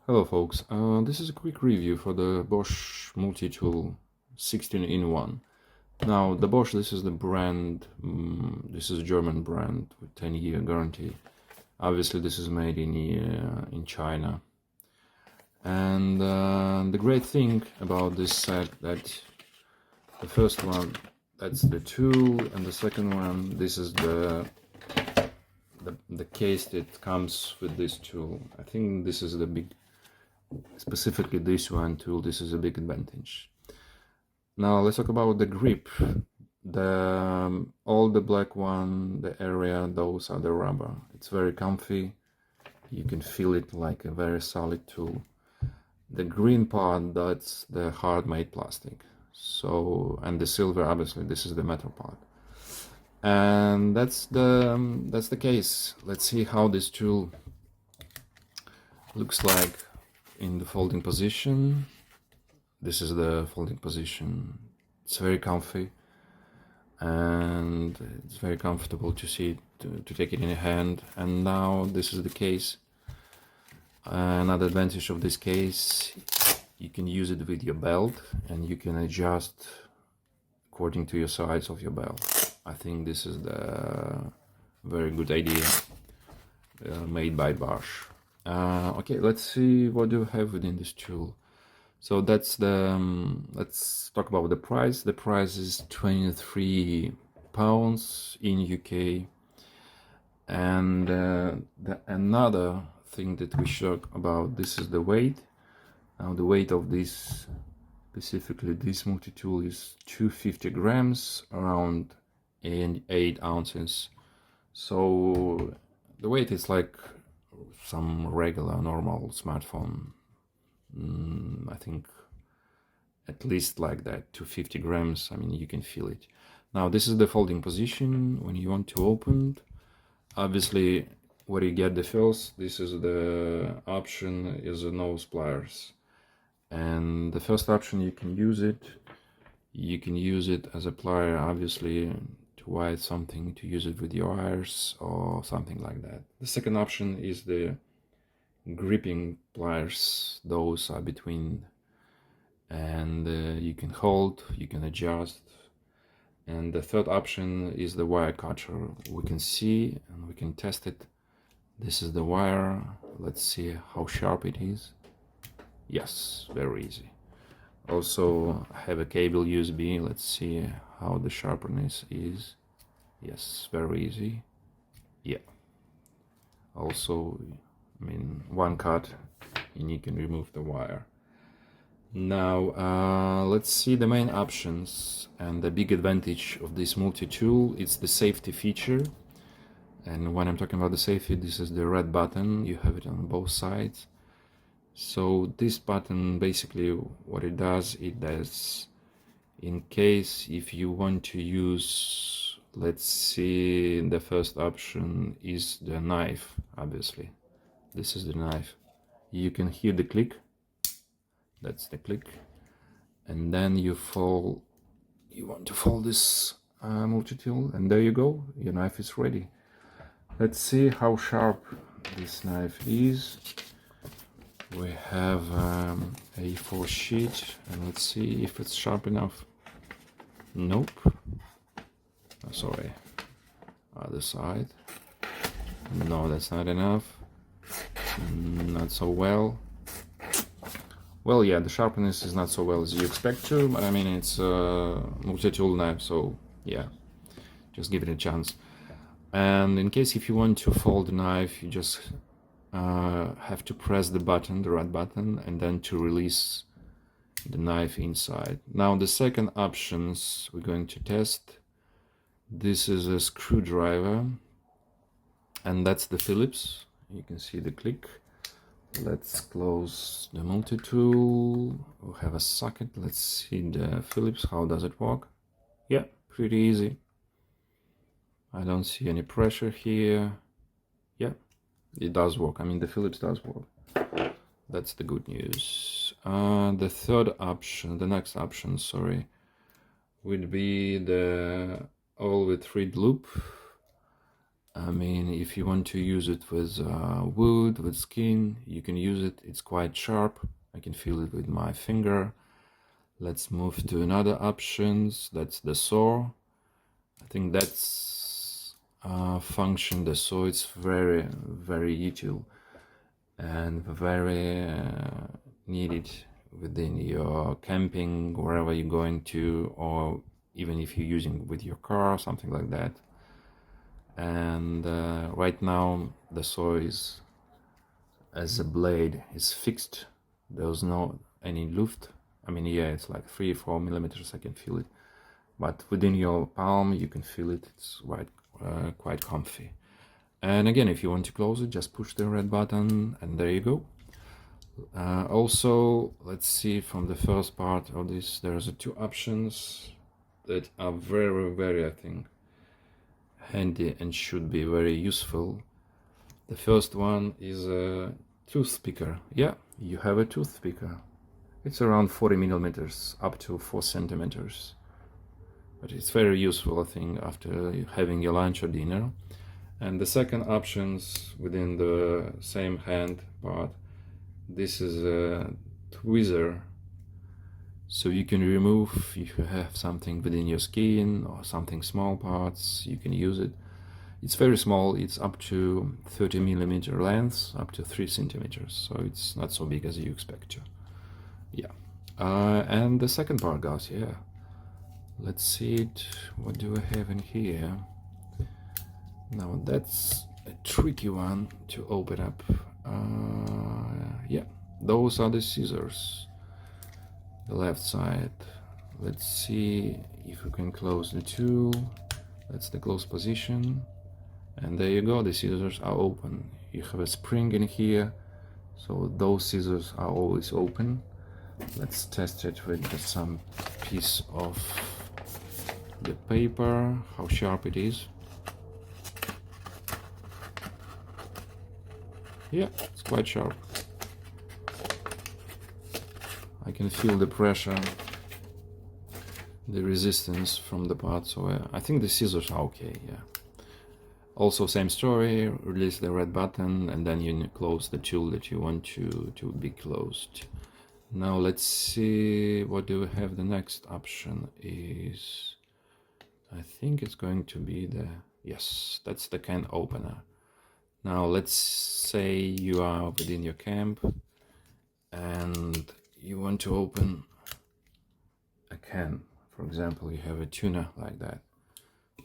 Hello folks, this is a quick review for the Bosch Multitool 16-in-1. Now the Bosch, this is the brand, this is a German brand with 10-year guarantee. Obviously this is made in China. And the great thing about this set, that the first one, that's the tool, and the second one, this is the case that comes with this tool. I think this is the big, specifically this one tool, this is a big advantage. Now let's talk about the grip. All the black one, the area, those are the rubber. It's very comfy. You can feel it like a very solid tool. The green part, that's the hard made plastic. So, and the silver, obviously, this is the metal part. And that's the case. Let's see how this tool looks like in the folding position. This is the folding position. It's very comfy and it's very comfortable to see it, to take it in your hand. And now this is the case. Another advantage of this case, you can use it with your belt and you can adjust according to your size of your belt. I think this is the very good idea made by Bosch. Okay, let's see what do we have within this tool. So that's the let's talk about the price. The price is £23 in UK. And another thing that we should talk about, this is the weight. Now the weight of this, specifically this multi-tool, is 250 grams, around 8 ounces. So the weight is like some regular normal smartphone. I think at least like that, 250 grams. I mean, you can feel it. Now this is the folding position when you want to open. Obviously, what you get the first, this is the option, is a nose pliers. And the first option, you can use it as a plier, obviously, to wire something, to use it with your wires or something like that. The second option is the gripping pliers. Those are between, and you can hold, you can adjust. And the third option is the wire cutter. We can see and we can test it. This is the wire. Let's see how sharp it is. Yes, very easy. Also, I have a cable USB. Let's see how the sharpness is. Yes, very easy. Yeah. Also, I mean, one cut and you can remove the wire. Now let's see the main options. And the big advantage of this multi-tool, it's the safety feature. And when I'm talking about the safety, this is the red button. You have it on both sides. So this button, basically what it does in case if you want to use, let's see, the first option is the knife. Obviously this is the knife. You can hear the click. That's the click. And then you want to fold this multi-tool, and there you go, your knife is ready. Let's see how sharp this knife is. We have A4 sheet, and let's see if it's sharp enough. Nope. Oh, sorry. Other side. No, that's not enough. Not so well. Well, yeah, the sharpness is not so well as you expect to, but I mean, it's a multi-tool knife, so yeah, just give it a chance. And in case if you want to fold the knife, you just have to press the button, the red button, and then to release the knife inside. Now the second options we're going to test. This is a screwdriver, and that's the Phillips. You can see the click. Let's close the multi-tool. We'll have a socket. Let's see the Phillips. How does it work? Yeah, pretty easy. I don't see any pressure here. Yeah, it does work. I mean, the Phillips does work. That's the good news. The third option, the next option, sorry, would be the all with thread loop. I mean, if you want to use it with wood, with skin, you can use it. It's quite sharp. I can feel it with my finger. Let's move to another options. That's the saw. I think that's function. The saw is very, very useful and very needed within your camping, wherever you're going to, or even if you're using with your car, something like that. And right now the saw is, as a blade, is fixed. There's no any luft. I mean, yeah, it's like 3-4 millimeters. I can feel it, but within your palm you can feel it. It's quite comfy. And again, if you want to close it, just push the red button and there you go. Also, let's see from the first part of this, there's two options that are very, I think, handy and should be very useful. The first one is a tooth picker. Yeah, you have a tooth picker. It's around 40 millimeters up to 4 centimeters, but it's very useful, I think, after having your lunch or dinner. And the second options within the same hand part, this is a tweezer, so you can remove, if you have something within your skin or something small parts, you can use it. It's very small. It's up to 30 millimeter length, up to 3 centimeters, so it's not so big as you expect to. Yeah. And the second part, guys, yeah, let's see it. What do I have in here? Now that's a tricky one to open up. Yeah, those are the scissors, the left side. Let's see if we can close the tool. That's the close position, and there you go, the scissors are open. You have a spring in here, so those scissors are always open. Let's test it with some piece of the paper, how sharp it is. Yeah, it's quite sharp. I can feel the pressure, the resistance from the part, so I think the scissors are okay, yeah. Also, same story, release the red button and then you close the tool that you want to be closed. Now let's see, what do we have? The next option is, I think it's going to be the, yes, that's the can opener. Now let's say you are within your camp and you want to open a can. For example, you have a tuna like that.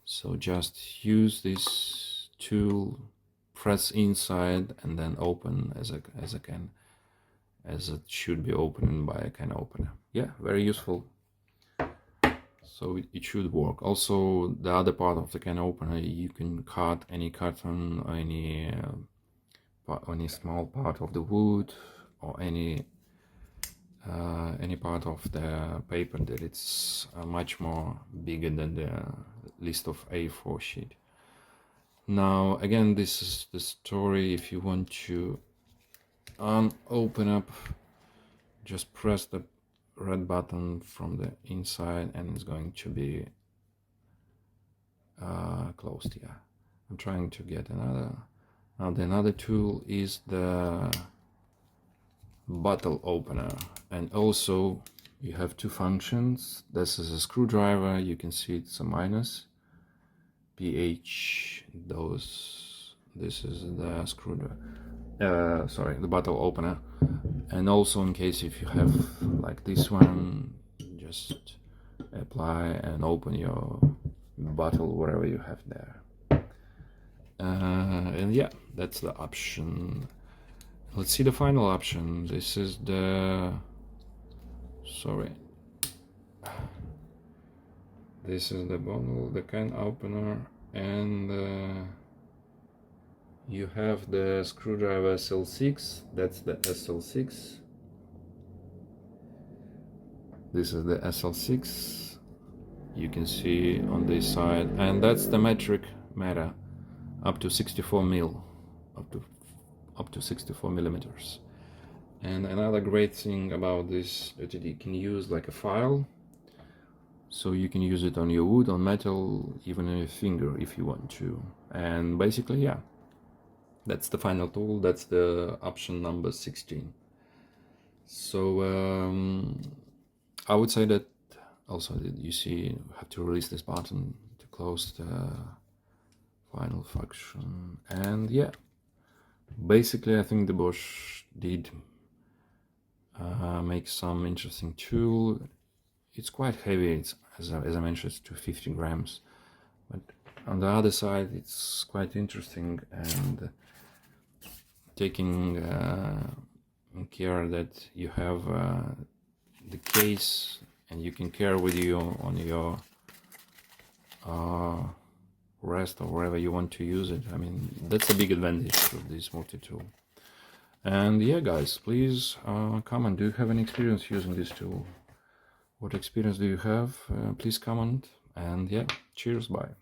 So just use this tool, press inside and then open as a can, as it should be opened by a can opener. Yeah, very useful. So it should work. Also, the other part of the can opener, you can cut any carton or any small part of the wood or any part of the paper that it's much more bigger than the list of A4 sheet. Now again, this is the story. If you want to open up, just press the red button from the inside and it's going to be closed. Yeah, I'm trying to get another. Now the another tool is the bottle opener, and also you have two functions. This is a screwdriver, you can see it's a minus pH. This is the screwdriver, the bottle opener. And also, in case if you have like this one, just apply and open your bottle wherever you have there. And yeah, that's the option. Let's see the final option. This is the, this is the bottle, the can opener, and you have the screwdriver SL6. That's the SL6. This is the SL6. You can see on this side, and that's the metric meter, up to 64 mil, up to 64 millimeters. And another great thing about this, that you can use like a file. So you can use it on your wood, on metal, even on your finger if you want to. And basically, yeah, that's the final tool. That's the option number 16. So I would say that also you see you have to release this button to close the final function. And yeah, basically I think the Bosch did make some interesting tool. It's quite heavy. It's, as I mentioned, it's 250 grams, but on the other side it's quite interesting, and taking care that you have the case and you can carry with you on your rest or wherever you want to use it. I mean, that's a big advantage of this multi-tool. And yeah, guys, please comment. Do you have any experience using this tool? What experience do you have? Please comment. And yeah, cheers, bye.